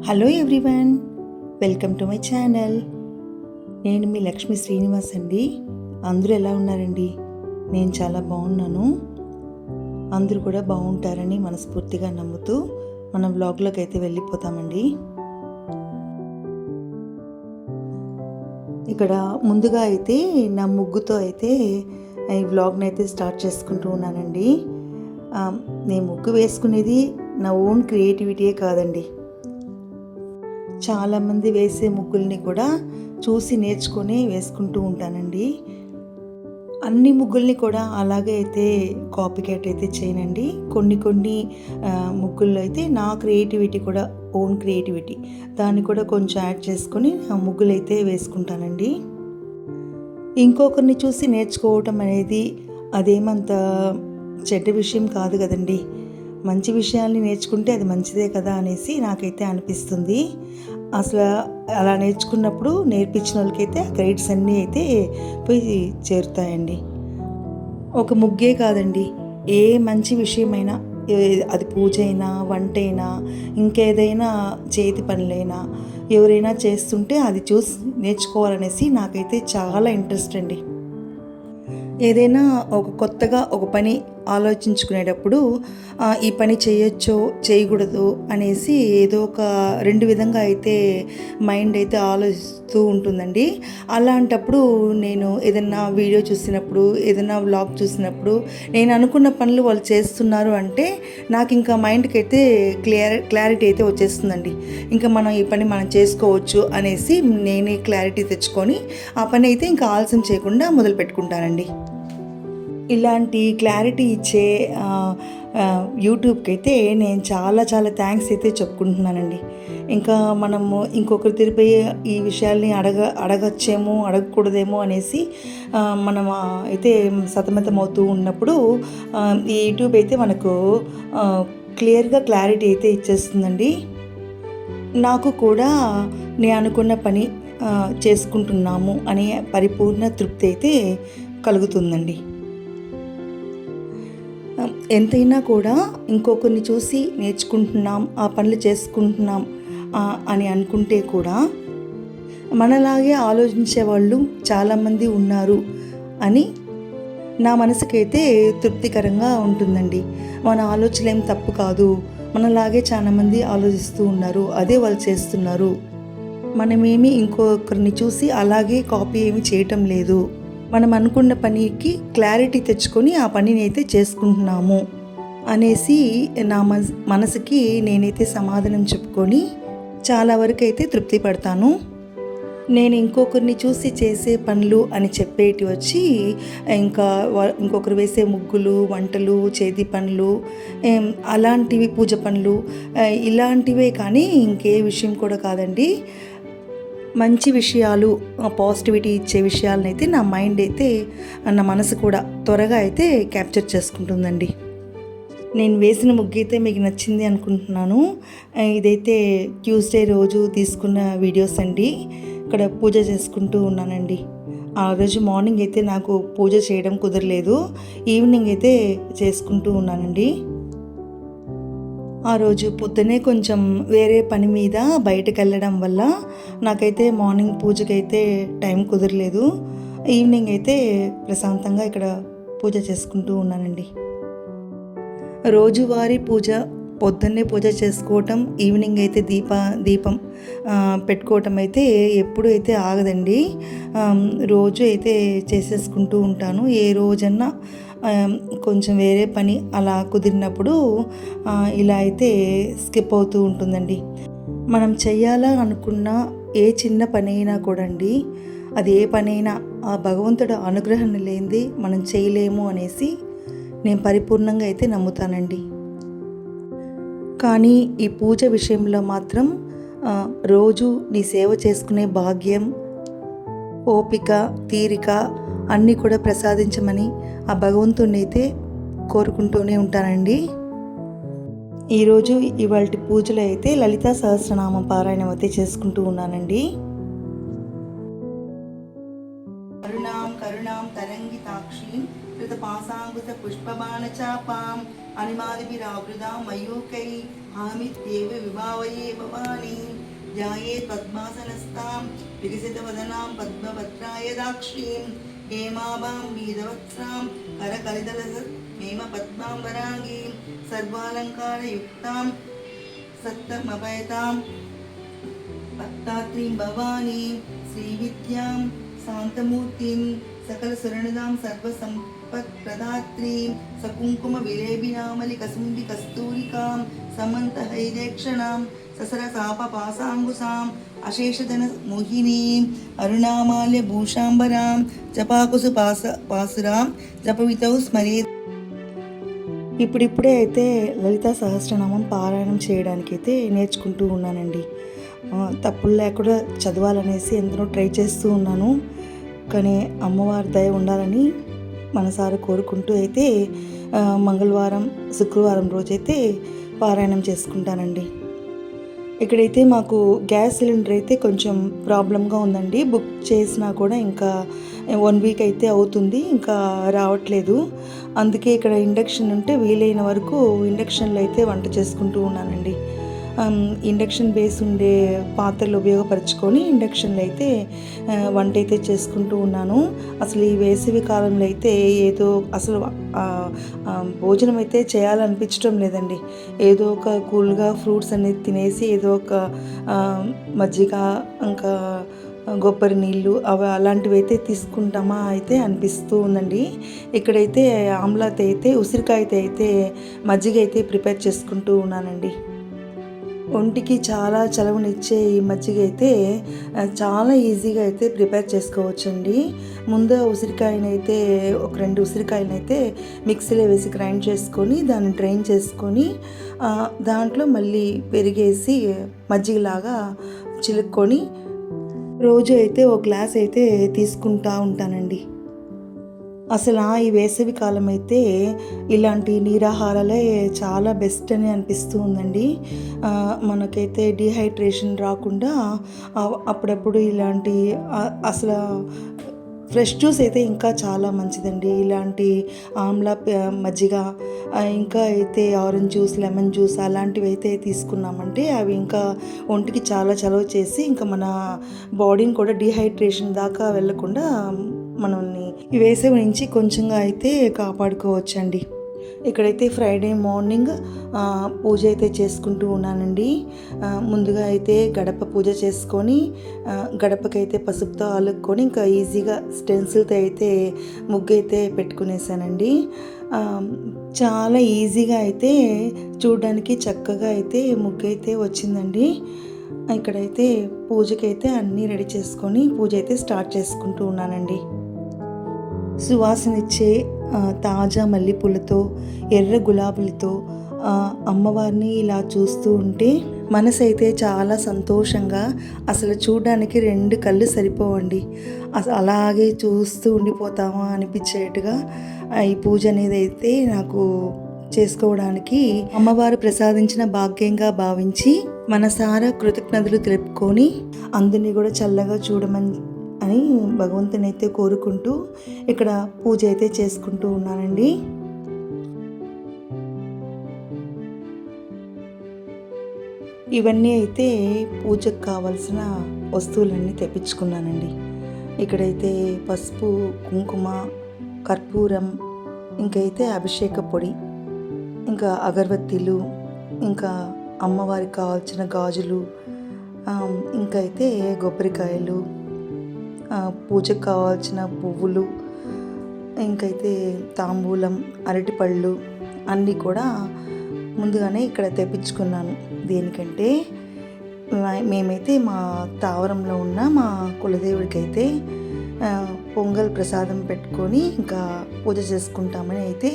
Hello everyone, welcome to my channel. నేను మీ లక్ష్మీ శ్రీనివాస్ అండి. అందరూ ఎలా ఉన్నారండి? నేను చాలా బాగున్నాను. అందరూ కూడా బాగుంటారని మనస్ఫూర్తిగా నమ్ముతూ మనం వ్లాగ్లోకి అయితే వెళ్ళిపోతామండి. ఇక్కడ ముందుగా అయితే నా ముగ్గుతో అయితే ఈ వ్లాగ్ని అయితే స్టార్ట్ చేసుకుంటూ ఉన్నానండి. నేను ముగ్గు వేసుకునేది నా ఓన్ క్రియేటివిటీయే కాదండి. చాలామంది వేసే ముగ్గుల్ని కూడా చూసి నేర్చుకొని వేసుకుంటూ ఉంటానండి. అన్ని ముగ్గుల్ని కూడా అలాగే అయితే కాపీ క్యాట్ అయితే చేయనండి. కొన్ని ముగ్గుల్లో అయితే నా క్రియేటివిటీ కూడా, ఓన్ క్రియేటివిటీ, దాన్ని కూడా కొంచెం యాడ్ చేసుకొని ఆ ముగ్గులు అయితే వేసుకుంటానండి. ఇంకొకరిని చూసి నేర్చుకోవటం అనేది అదేమంత చెడ్డ విషయం కాదు కదండి. మంచి విషయాల్ని నేర్చుకుంటే అది మంచిదే కదా అనేసి నాకైతే అనిపిస్తుంది. అసలు అలా నేర్చుకున్నప్పుడు నేర్పించిన వాళ్ళకైతే ఆ క్రెడిట్స్ అన్నీ అయితే పోయి చేరుతాయండి. ఒక ముగ్గే కాదండి, ఏ మంచి విషయమైనా, అది పూజ అయినా, వంట అయినా, ఇంకేదైనా చేతి పనులైనా ఎవరైనా చేస్తుంటే అది చూసి నేర్చుకోవాలనేసి నాకైతే చాలా ఇంట్రెస్ట్ అండి. ఏదైనా కొత్తగా ఒక పని ఆలోచించుకునేటప్పుడు ఈ పని చేయొచ్చో చేయకూడదు అనేసి ఏదో ఒక రెండు విధంగా అయితే మైండ్ అయితే ఆలోచిస్తూ ఉంటుందండి. అలాంటప్పుడు నేను ఏదైనా వీడియో చూసినప్పుడు, ఏదైనా వ్లాగ్ చూసినప్పుడు, నేను అనుకున్న పనులు వాళ్ళు చేస్తున్నారు అంటే నాకు ఇంకా మైండ్కి అయితే క్లారిటీ అయితే వచ్చేస్తుందండి. ఇంకా మనం ఈ పని మనం చేసుకోవచ్చు అనేసి నేనే క్లారిటీ తెచ్చుకొని ఆ పని అయితే ఇంకా ఆలస్యం చేయకుండా మొదలు పెట్టుకుంటానండి. ఇలాంటి క్లారిటీ ఇచ్చే యూట్యూబ్కి అయితే నేను చాలా థ్యాంక్స్ అయితే చెప్పుకుంటున్నానండి. ఇంకా మనము ఇంకొకరి తిరిపై ఈ విషయాల్ని అడగచ్చేమో అడగకూడదేమో అనేసి మనం అయితే సతమతమవుతూ ఉన్నప్పుడు ఈ యూట్యూబ్ అయితే మనకు క్లియర్గా క్లారిటీ అయితే ఇచ్చేస్తుందండి. నాకు కూడా నేను అనుకున్న పని చేసుకుంటున్నాము అనే పరిపూర్ణ తృప్తి అయితే కలుగుతుందండి. ఎంతైనా కూడా ఇంకొకరిని చూసి నేర్చుకుంటున్నాం, ఆ పనులు చేసుకుంటున్నాం అని అనుకుంటే కూడా మనలాగే ఆలోచించే వాళ్ళు చాలామంది ఉన్నారు అని నా మనసుకైతే తృప్తికరంగా ఉంటుందండి. మన ఆలోచన ఏం తప్పు కాదు, మనలాగే చాలామంది ఆలోచిస్తూ ఉన్నారు, అదే వాళ్ళు చేస్తున్నారు, మనమేమి ఇంకొకరిని చూసి అలాగే కాపీ ఏమి చేయటం లేదు, మనం అనుకున్న పనికి క్లారిటీ తెచ్చుకొని ఆ పనిని అయితే చేసుకుంటున్నాము అనేసి నా మనసుకి నేనైతే సమాధానం చెప్పుకొని చాలా వరకు అయితే తృప్తి పడతాను. నేను ఇంకొకరిని చూసి చేసే పనులు అని చెప్పేటి వచ్చి ఇంకొకరు వేసే ముగ్గులు, వంటలు, చేతి పనులు, అలాంటివి, పూజ పనులు, ఇలాంటివే కానీ ఇంకే విషయం కూడా కాదండి. మంచి విషయాలు, పాజిటివిటీ ఇచ్చే విషయాలను అయితే నా మైండ్ అయితే, నా మనసు కూడా త్వరగా అయితే క్యాప్చర్ చేసుకుంటుందండి. నేను వేసిన ముగ్గు అయితే మీకు నచ్చింది అనుకుంటున్నాను. ఇదైతే ట్యూస్డే రోజు తీసుకున్న వీడియోస్ అండి. ఇక్కడ పూజ చేసుకుంటూ ఉన్నానండి. ఆ రోజు మార్నింగ్ అయితే నాకు పూజ చేయడం కుదరలేదు, ఈవినింగ్ అయితే చేసుకుంటూ ఉన్నానండి. ఆ రోజు పొద్దునే కొంచెం వేరే పని మీద బయటకు వెళ్ళడం వల్ల నాకైతే మార్నింగ్ పూజకైతే టైం కుదరలేదు. ఈవినింగ్ అయితే ప్రశాంతంగా ఇక్కడ పూజ చేసుకుంటూ ఉన్నానండి. రోజువారీ పూజ, పొద్దున్నే పూజ చేసుకోవటం, ఈవినింగ్ అయితే దీపం పెట్టుకోవటం అయితే ఎప్పుడు అయితే ఆగదండి. రోజు అయితే చేసేసుకుంటూ ఉంటాను. ఏ రోజన్నా కొంచెం వేరే పని అలా కుదిరినప్పుడు ఇలా అయితే స్కిప్ అవుతూ ఉంటుందండి. మనం చెయ్యాలా అనుకున్న ఏ చిన్న పని అయినా కూడా అండి, అది ఏ పనైనా ఆ భగవంతుడు అనుగ్రహం లేనిది మనం చేయలేము అనేసి నేను పరిపూర్ణంగా అయితే నమ్ముతానండి. కానీ ఈ పూజ విషయంలో మాత్రం రోజు నీ సేవ చేసుకునే భాగ్యం, ఓపిక, తీరిక అన్నీ కూడా ప్రసాదించమని ఆ భగవంతుడిని అయితే కోరుకుంటూనే ఉంటానండి. ఈరోజు ఇవాళ పూజలో అయితే లలితా సహస్రనామం పారాయణం అయితే చేసుకుంటూ ఉన్నానండి. కరుణాం తరంగితాక్షీం కృతపాసాంగుత పుష్పబాణ చాపాం अनिमादिभिरावृतां मयूकै हामित्येव विभावये भवानी ध्याये पद्मासनस्तां विकसितवदनां पद्मपत्राय दाक्षीं हेमाभां वीरवत्सां करकलिदलहेमपद्माम्बराङ्गीं सर्वालङ्कारयुक्तां सत्तमभयतां भक्तात्रीं भवानी श्रीविद्यां शान्तमूर्तिं सकलसुरणदां सर्वसम्पत्प्रदात्रीं सकुङ्कुमविलेबिनामलिकसुम्बिकस्तूरिकां समन्तहैरेक्षणां ससरसापपासाङ्गुसाम् अशेषधनमोहिनीं अरुणामाल्यभूषाम्बरां जपाकुसुपासुरां जपवितौ स्मरे. ఇప్పుడిప్పుడే అయితే లలితా సహస్రనామం పారాయణం చేయడానికి అయితే నేర్చుకుంటూ ఉన్నానండి. తప్పులు లేకుండా చదవాలనేసి ఎంతనో ట్రై చేస్తూ ఉన్నాను. కానీ అమ్మవారి దయ ఉండాలని మనసారా కోరుకుంటూ అయితే మంగళవారం శుక్రవారం రోజైతే పారాయణం చేసుకుంటానండి. ఇక్కడైతే మాకు గ్యాస్ సిలిండర్ అయితే కొంచెం ప్రాబ్లంగా ఉందండి. బుక్ చేసినా కూడా ఇంకా 1 వీక్ అయితే అవుతుంది, ఇంకా రావట్లేదు. అందుకే ఇక్కడ ఇండక్షన్ ఉంటే వీలైన వరకు ఇండక్షన్లో అయితే వంట చేసుకుంటూ ఉన్నానండి. ఇండక్షన్ బేస్ ఉండే పాత్రలు ఉపయోగపరచుకొని ఇండక్షన్లో అయితే వంట అయితే చేసుకుంటూ ఉన్నాను. అసలు ఈ వేసవి కాలంలో అయితే ఏదో అసలు భోజనం అయితే చేయాలనిపించడం లేదండి. ఏదో ఒక కూల్గా ఫ్రూట్స్ అనేది తినేసి ఏదో ఒక మజ్జిగ ఇంకా కొబ్బరి నీళ్ళు అవి అలాంటివి అయితే తీసుకుంటామా అయితే అనిపిస్తూ ఉందండి. ఇక్కడైతే ఆమ్లాత్ అయితే ఉసిరికాయ అయితే మజ్జిగ అయితే ప్రిపేర్ చేసుకుంటూ ఉన్నానండి. ఒంటికి చాలా చలవనిచ్చే ఈ మజ్జిగ అయితే చాలా ఈజీగా అయితే ప్రిపేర్ చేసుకోవచ్చండి. ముందు ఉసిరికాయనైతే ఒక 2 ఉసిరికాయలనైతే మిక్సీలో వేసి గ్రైండ్ చేసుకొని దాన్ని డ్రైన్ చేసుకొని దాంట్లో మళ్ళీ పెరిగేసి మజ్జిగలాగా చిలుక్కొని రోజు అయితే ఒక గ్లాస్ అయితే తీసుకుంటూ ఉంటానండి. అసలు ఈ వేసవి కాలం అయితే ఇలాంటి నీరాహారాలే చాలా బెస్ట్ అని అనిపిస్తూ ఉందండి. మనకైతే డీహైడ్రేషన్ రాకుండా అప్పుడప్పుడు ఇలాంటి అసలు ఫ్రెష్ జ్యూస్ అయితే ఇంకా చాలా మంచిదండి. ఇలాంటి ఆమ్లా మజ్జిగ ఇంకా అయితే ఆరెంజ్ జ్యూస్, లెమన్ జ్యూస్ అలాంటివి అయితే తీసుకున్నామంటే అవి ఇంకా ఒంటికి చాలా చలవ చేసి ఇంకా మన బాడీని కూడా డీహైడ్రేషన్ దాకా వెళ్ళకుండా మనల్ని ఈ వేసవి నుంచి కొంచెంగా అయితే కాపాడుకోవచ్చండి. ఇక్కడైతే ఫ్రైడే మార్నింగ్ పూజ అయితే చేసుకుంటూ ఉన్నానండి. ముందుగా అయితే గడప పూజ చేసుకొని గడపకైతే పసుపుతో అలుక్కొని ఇంకా ఈజీగా స్టెన్సిల్తో అయితే ముగ్గు అయితే పెట్టుకునేసానండి. చాలా ఈజీగా అయితే చూడడానికి చక్కగా అయితే ముగ్గు అయితే వచ్చిందండి. ఇక్కడైతే పూజకైతే అన్నీ రెడీ చేసుకొని పూజ అయితే స్టార్ట్ చేసుకుంటూ ఉన్నానండి. సువాసనిచ్చే తాజా మల్లెపూలతో ఎర్ర గులాబీలతో అమ్మవారిని ఇలా చూస్తూ ఉంటే మనసు అయితే చాలా సంతోషంగా, అసలు చూడడానికి 2 కళ్ళు సరిపోవండి, అసలు అలాగే చూస్తూ ఉండిపోతామా అనిపించేట్టుగా ఈ పూజ అనేది అయితే నాకు చేసుకోవడానికి అమ్మవారు ప్రసాదించిన భాగ్యంగా భావించి మనసారా కృతజ్ఞతలు తెలుపుకొని అందరినీ కూడా చల్లగా చూడమని అని భగవంతుని అయితే కోరుకుంటూ ఇక్కడ పూజ అయితే చేసుకుంటూ ఉన్నానండి. ఇవన్నీ అయితే పూజకు కావాల్సిన వస్తువులన్నీ తెప్పించుకున్నానండి. ఇక్కడైతే పసుపు, కుంకుమ, కర్పూరం, ఇంకైతే అభిషేక పొడి, ఇంకా అగరబత్తీలు, ఇంకా అమ్మవారికి కావాల్సిన గాజులు, ఇంకైతే కొబ్బరికాయలు, పూజకు కావాల్సిన పువ్వులు, ఇంకైతే తాంబూలం, అరటిపళ్ళు అన్నీ కూడా ముందుగానే ఇక్కడ తెప్పించుకున్నాను. దేనికంటే మేమైతే మా తావరంలో ఉన్న మా కులదేవుడికి అయితే పొంగల్ ప్రసాదం పెట్టుకొని ఇంకా పూజ చేసుకుంటామని అయితే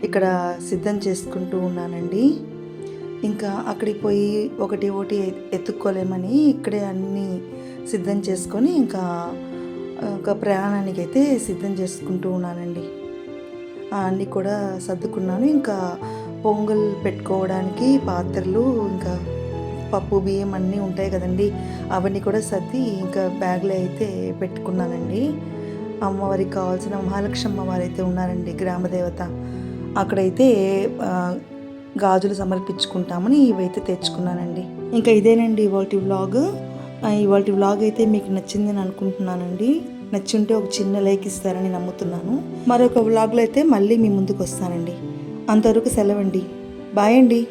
ఇక్కడ సిద్ధం చేసుకుంటూ ఉన్నానండి. ఇంకా అక్కడికి పోయి ఒకటి ఎత్తుక్కోలేమని ఇక్కడే అన్నీ సిద్ధం చేసుకొని ఇంకా ప్రయాణానికి అయితే సిద్ధం చేసుకుంటూ ఉన్నానండి. అన్నీ కూడా సర్దుకున్నాను. ఇంకా పొంగల్ పెట్టుకోవడానికి పాత్రలు, ఇంకా పప్పు బియ్యం అన్నీ ఉంటాయి కదండి, అవన్నీ కూడా సర్ది ఇంకా బ్యాగ్లో అయితే పెట్టుకున్నానండి. అమ్మవారికి కావాల్సిన మహాలక్ష్మి అమ్మవారు అయితే ఉన్నారండి, గ్రామదేవత. అక్కడైతే గాజులు సమర్పించుకుంటామని ఇవైతే తెచ్చుకున్నానండి. ఇంకా ఇదేనండి ఇవాల్టి వ్లాగ్ అయితే మీకు నచ్చిందని అనుకుంటున్నానండి. నచ్చి ఉంటే ఒక చిన్న లైక్ ఇస్తారని నమ్ముతున్నాను. మరొక వ్లాగ్లో అయితే మళ్ళీ మీ ముందుకు వస్తానండి. అంతవరకు సెలవండి. బాయ్ అండి.